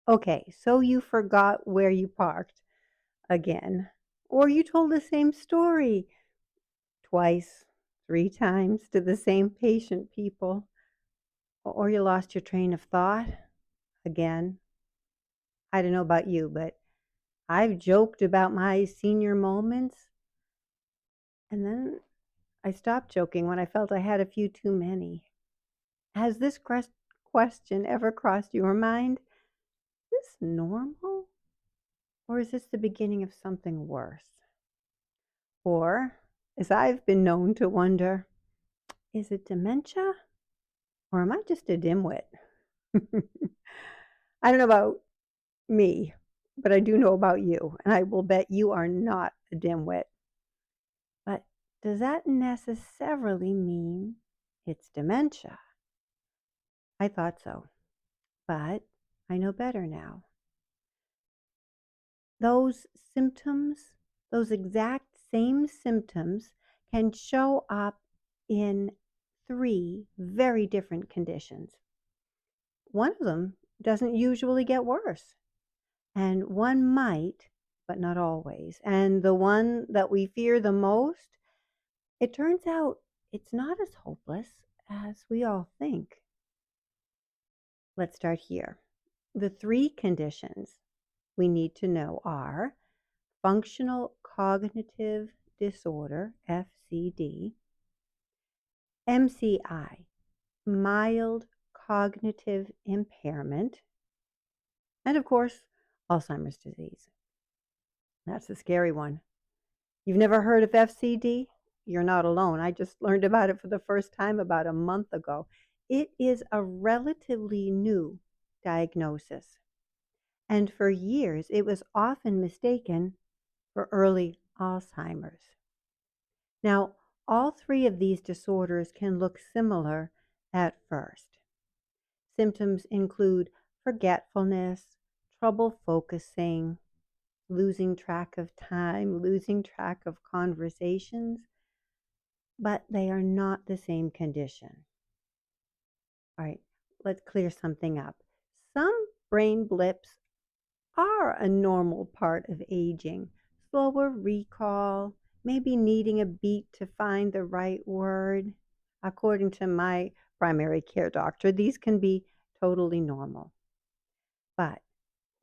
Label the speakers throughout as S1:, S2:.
S1: Okay, so you forgot where you parked again, or you told the same story twice, 3 times to the same patient people, or you lost your train of thought again. I don't know about you, but I've joked about my senior moments, and then I stopped joking when I felt I had a few too many. Has this question ever crossed your mind? Is this normal? Or is this the beginning of something worse? Or, as I've been known to wonder, is it dementia? Or am I just a dimwit? I don't know about me, but I do know about you, and I will bet you are not a dimwit. But does that necessarily mean it's dementia? I thought so, but I know better now. Those symptoms, those exact same symptoms, can show up in three very different conditions. One of them doesn't usually get worse, and one might, but not always. And the one that we fear the most, it turns out it's not as hopeless as we all think. Let's start here. The three conditions we need to know are functional cognitive disorder, FCD, MCI, mild cognitive impairment, and of course, Alzheimer's disease. That's the scary one. You've never heard of FCD? You're not alone. I just learned about it for the first time about a month ago. It is a relatively new diagnosis, and for years it was often mistaken for early Alzheimer's. Now, all three of these disorders can look similar at first. Symptoms include forgetfulness, trouble focusing, losing track of time, losing track of conversations, but they are not the same condition. All right, let's clear something up. Some brain blips are a normal part of aging. Slower recall, maybe needing a beat to find the right word. According to my primary care doctor, these can be totally normal. But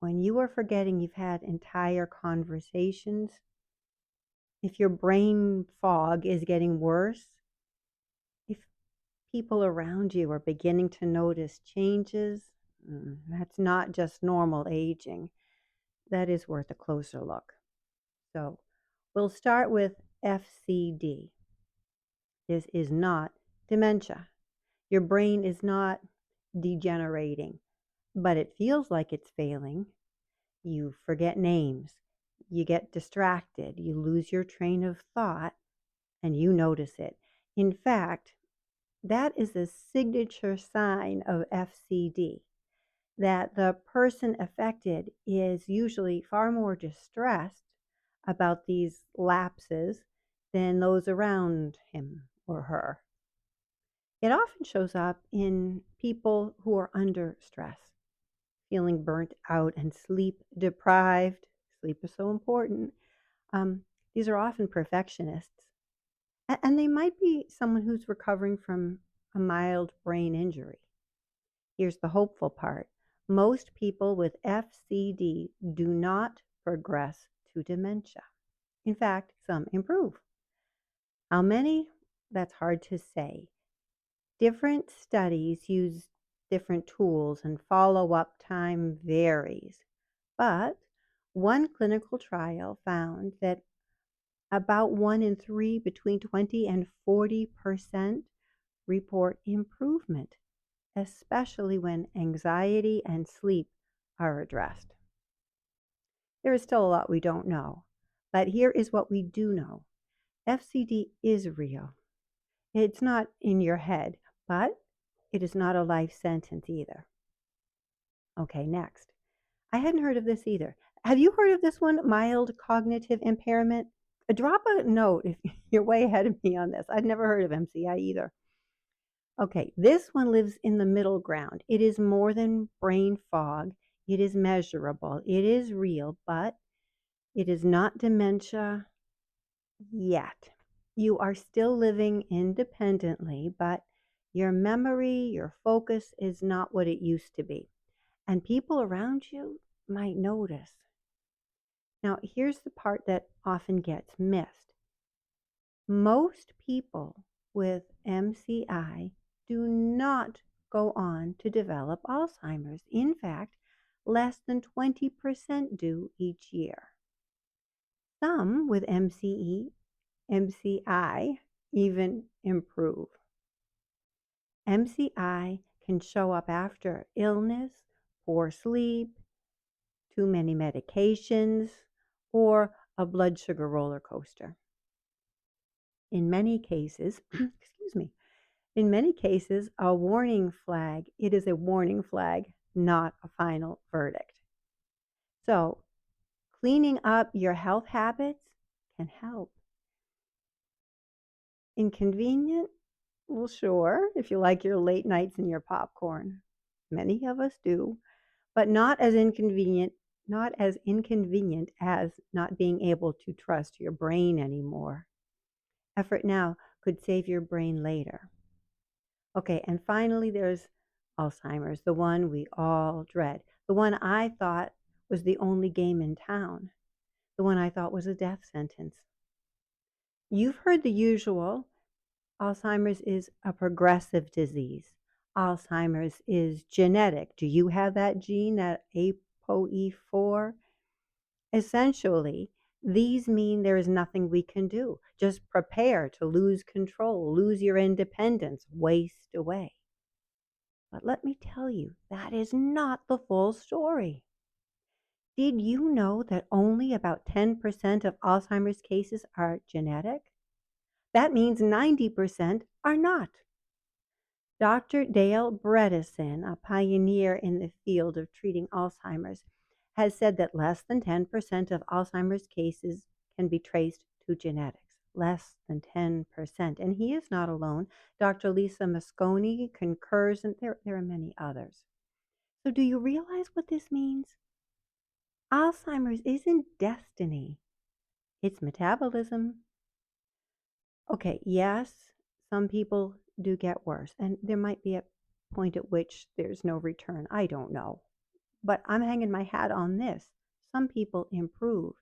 S1: when you are forgetting you've had entire conversations, if your brain fog is getting worse, if people around you are beginning to notice changes, that's not just normal aging. That is worth a closer look. So we'll start with FCD. This is not dementia. Your brain is not degenerating, but it feels like it's failing. You forget names, you get distracted, you lose your train of thought, and you notice it. In fact, that is a signature sign of FCD, that the person affected is usually far more distressed about these lapses than those around him or her. It often shows up in people who are under stress, feeling burnt out and sleep deprived. Sleep is so important. These are often perfectionists, and they might be someone who's recovering from a mild brain injury. Here's the hopeful part. Most people with FCD do not progress to dementia. In fact, some improve. How many? That's hard to say. Different studies use different tools and follow-up time varies. But one clinical trial found that about 1 in 3, between 20 and 40%, report improvement, especially when anxiety and sleep are addressed. There is still a lot we don't know, but here is what we do know. FCD is real. It's not in your head, but it is not a life sentence either. Okay, next. I hadn't heard of this either. Have you heard of this one, mild cognitive impairment? Drop a note if you're way ahead of me on this. I'd never heard of MCI either. Okay, this one lives in the middle ground. It is more than brain fog. It is measurable. It is real, but it is not dementia yet. You are still living independently, but your memory, your focus is not what it used to be. And people around you might notice. Now, here's the part that often gets missed. Most people with MCI do not go on to develop Alzheimer's. In fact, less than 20% do each year. Some with MCI even improve. MCI can show up after illness, poor sleep, too many medications, or a blood sugar roller coaster. In many cases, excuse me, in many cases, a warning flag, it is a warning flag, not a final verdict. So, cleaning up your health habits can help. Inconvenient? Well, sure, if you like your late nights and your popcorn. Many of us do, but not as inconvenient as not being able to trust your brain anymore. Effort now could save your brain later. Okay, and finally there's Alzheimer's, the one we all dread, the one I thought was the only game in town, the one I thought was a death sentence. You've heard the usual. Alzheimer's is a progressive disease. Alzheimer's is genetic. Do you have that gene, that ApoE4? Essentially, these mean there is nothing we can do. Just prepare to lose control, lose your independence, waste away. But let me tell you, that is not the full story. Did you know that only about 10% of Alzheimer's cases are genetic? That means 90% are not. Dr. Dale Bredesen, a pioneer in the field of treating Alzheimer's, has said that less than 10% of Alzheimer's cases can be traced to genetics. Less than 10%. And he is not alone. Dr. Lisa Mosconi concurs, and there are many others. So do you realize what this means? Alzheimer's isn't destiny. It's metabolism. Okay, yes, some people do get worse, and there might be a point at which there's no return. I don't know. But I'm hanging my hat on this. Some people improve,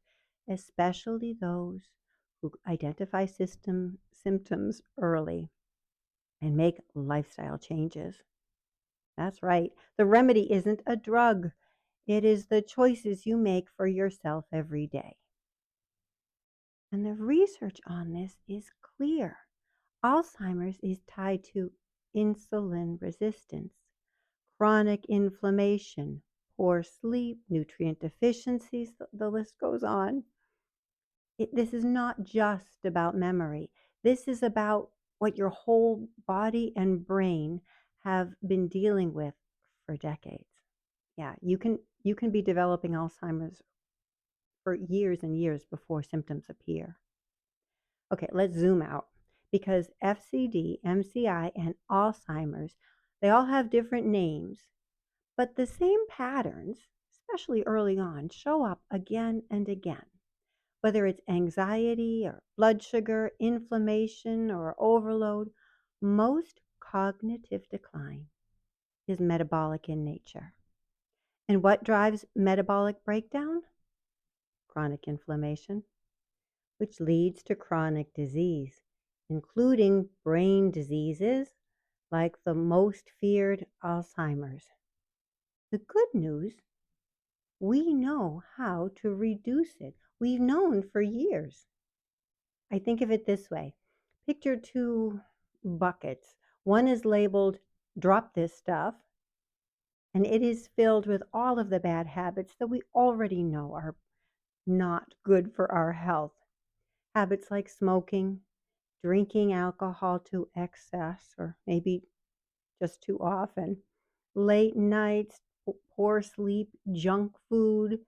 S1: especially those who identify symptoms early and make lifestyle changes. That's right. The remedy isn't a drug. It is the choices you make for yourself every day. And the research on this is clear. Alzheimer's is tied to insulin resistance, chronic inflammation, poor sleep, nutrient deficiencies, the list goes on. This is not just about memory. This is about what your whole body and brain have been dealing with for decades. Yeah, you can be developing Alzheimer's for years and years before symptoms appear. Okay, let's zoom out because FCD, MCI, and Alzheimer's, they all have different names, but the same patterns, especially early on, show up again and again. Whether it's anxiety or blood sugar, inflammation, or overload, most cognitive decline is metabolic in nature. And what drives metabolic breakdown? Chronic inflammation, which leads to chronic disease, including brain diseases like the most feared Alzheimer's. The good news, we know how to reduce it. We've known for years. I think of it this way. Picture two buckets. One is labeled, drop this stuff, and it is filled with all of the bad habits that we already know are not good for our health. Habits like smoking, drinking alcohol to excess, or maybe just too often, late nights, poor sleep, junk food,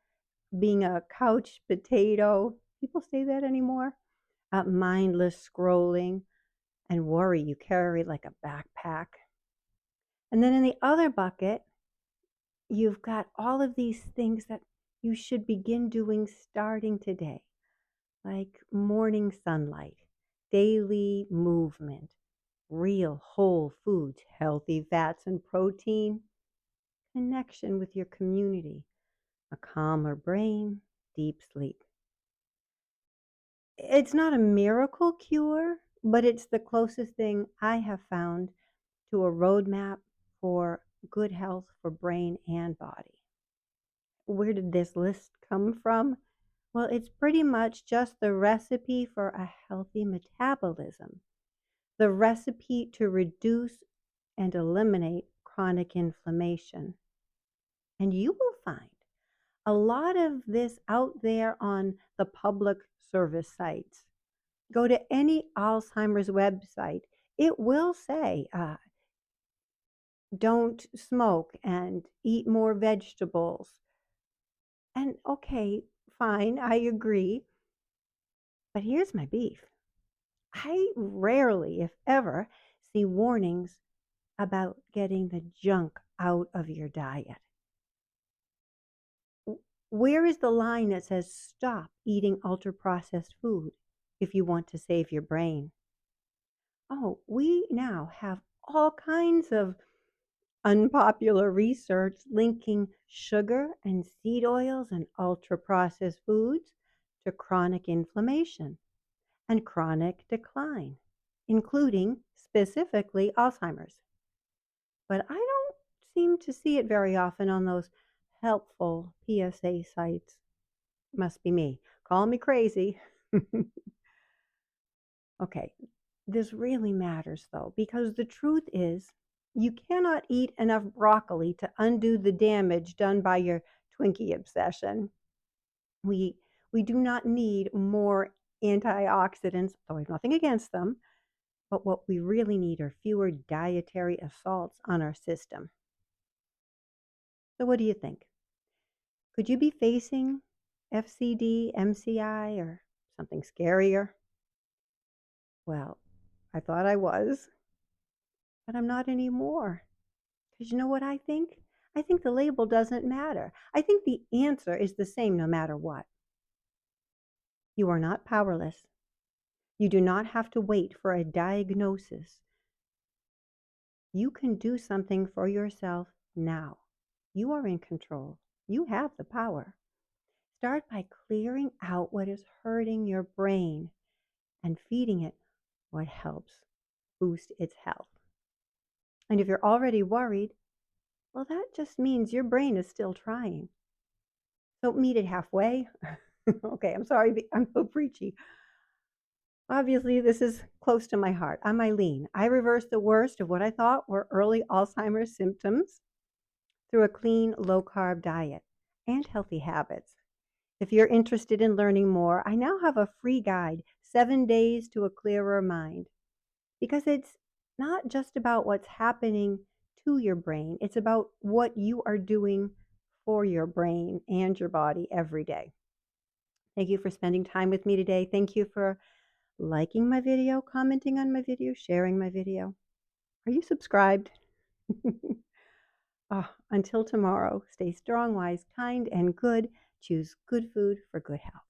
S1: being a couch potato. People say that anymore? Mindless scrolling, and worry you carry like a backpack. And then in the other bucket, You've got all of these things that you should begin doing starting today, like morning sunlight, daily movement, real whole foods, healthy fats and protein, connection with your community, a calmer brain, deep sleep. It's not a miracle cure, but it's the closest thing I have found to a roadmap for good health for brain and body. Where did this list come from? Well, it's pretty much just the recipe for a healthy metabolism, the recipe to reduce and eliminate chronic inflammation. And you will find a lot of this out there on the public service sites. Go to any Alzheimer's website, it will say, don't smoke and eat more vegetables. And okay, fine, I agree. But here's my beef. I rarely, if ever, see warnings about getting the junk out of your diet. Where is the line that says stop eating ultra processed food if you want to save your brain? Oh, we now have all kinds of unpopular research linking sugar and seed oils and ultra processed foods to chronic inflammation and chronic decline, including specifically Alzheimer's. But I don't seem to see it very often on those helpful PSA sites. Must be me. Call me crazy. Okay, this really matters though, because the truth is you cannot eat enough broccoli to undo the damage done by your Twinkie obsession. We we do not need more antioxidants, though I have nothing against them, but what we really need are fewer dietary assaults on our system. So what do you think? Could you be facing FCD, MCI, or something scarier? Well, I thought I was, but I'm not anymore. Because you know what I think? I think the label doesn't matter. I think the answer is the same no matter what. You are not powerless. You do not have to wait for a diagnosis. You can do something for yourself now. You are in control. You have the power. Start by clearing out what is hurting your brain and feeding it what helps boost its health. And if you're already worried, well, that just means your brain is still trying. So meet it halfway. Okay, I'm sorry, I'm so preachy. Obviously, this is close to my heart. I'm Eileen. I reversed the worst of what I thought were early Alzheimer's symptoms through a clean, low carb diet and healthy habits. If you're interested in learning more, I now have a free guide, 7 Days to a Clearer Mind, because it's not just about what's happening to your brain, it's about what you are doing for your brain and your body every day. Thank you for spending time with me today. Thank you for liking my video, commenting on my video, sharing my video. Are you subscribed? Until tomorrow, stay strong, wise, kind, and good. Choose good food for good health.